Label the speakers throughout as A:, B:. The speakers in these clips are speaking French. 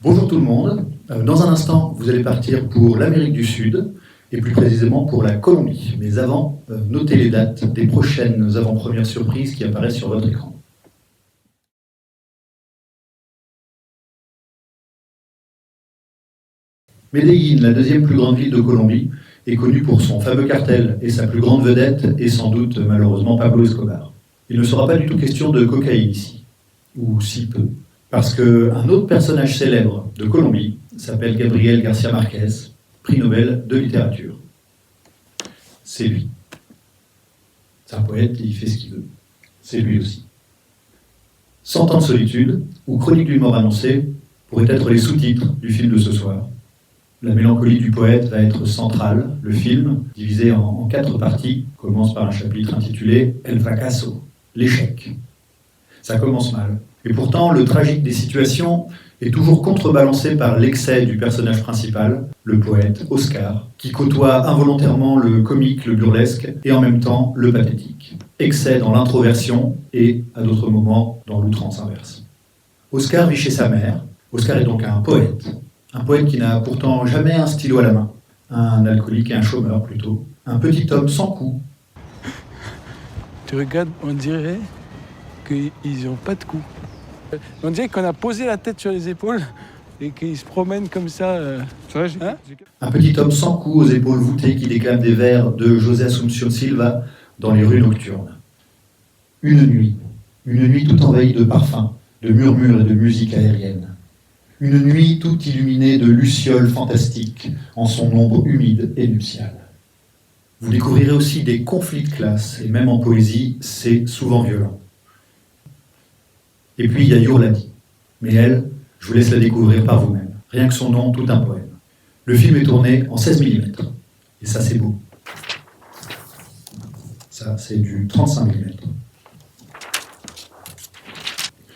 A: Bonjour tout le monde. Dans un instant, vous allez partir pour l'Amérique du Sud, et plus précisément pour la Colombie. Mais avant, notez les dates des prochaines avant-premières surprises qui apparaissent sur votre écran. Medellín, la deuxième plus grande ville de Colombie, est connue pour son fameux cartel, et sa plus grande vedette est sans doute malheureusement Pablo Escobar. Il ne sera pas du tout question de cocaïne ici, ou si peu, parce qu'un autre personnage célèbre de Colombie s'appelle Gabriel García Márquez, prix Nobel de littérature. C'est lui. C'est un poète, il fait ce qu'il veut. C'est lui aussi. 100 ans de solitude, ou Chronique d'une mort annoncée, pourraient être les sous-titres du film de ce soir. La mélancolie du poète va être centrale. Le film, divisé en 4 parties, commence par un chapitre intitulé « El fracaso », l'échec. Ça commence mal. Et pourtant, le tragique des situations est toujours contrebalancé par l'excès du personnage principal, le poète Oscar, qui côtoie involontairement le comique, le burlesque, et en même temps le pathétique. Excès dans l'introversion et, à d'autres moments, dans l'outrance inverse. Oscar vit chez sa mère. Oscar est donc un poète qui n'a pourtant jamais un stylo à la main, un alcoolique et un chômeur plutôt, un petit homme sans cou.
B: Tu regardes, on dirait qu'ils n'ont pas de cou. On dirait qu'on a posé la tête sur les épaules et qu'ils se promènent comme ça. Hein?
A: Un petit homme sans cou aux épaules voûtées qui déclame des vers de José Asunción Silva dans les rues nocturnes. Une nuit toute envahie de parfums, de murmures et de musique aérienne. Une nuit toute illuminée de lucioles fantastiques en son ombre humide et nuptiale. Vous découvrirez aussi des conflits de classe, et même en poésie, c'est souvent violent. Et puis il y a Yourladi. Mais elle, je vous laisse la découvrir par vous-même. Rien que son nom, tout un poème. Le film est tourné en 16 mm. Et ça, c'est beau. Ça, c'est du 35 mm.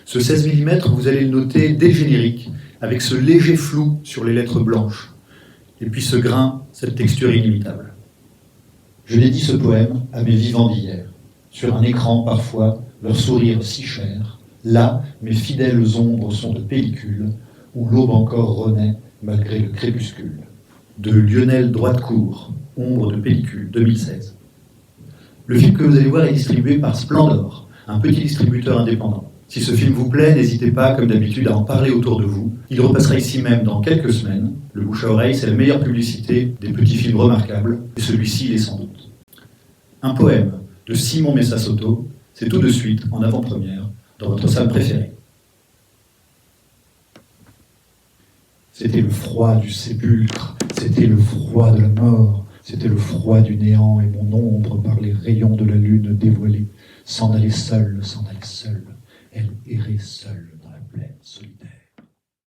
A: Ce 16 mm, vous allez le noter dès le générique, avec ce léger flou sur les lettres blanches. Et puis ce grain, cette texture inimitable. Je dédie ce poème à mes vivants d'hier. Sur un écran, parfois, leur sourire si cher. Là, mes fidèles ombres sont de pellicule, où l'aube encore renaît malgré le crépuscule. De Lionel Droitcourt, Ombre de pellicule, 2016. Le film que vous allez voir est distribué par Splendor, un petit distributeur indépendant. Si ce film vous plaît, n'hésitez pas, comme d'habitude, à en parler autour de vous. Il repassera ici même dans quelques semaines. Le bouche à oreille, c'est la meilleure publicité des petits films remarquables, et celui-ci l'est sans doute. Un poème de Simon Messa Soto, c'est tout de suite en avant-première dans votre salle préférée. C'était le froid du sépulcre, c'était le froid de la mort, c'était le froid du néant, et mon ombre par les rayons de la lune dévoilée s'en allait seule, elle errait seule dans la plaine solitaire.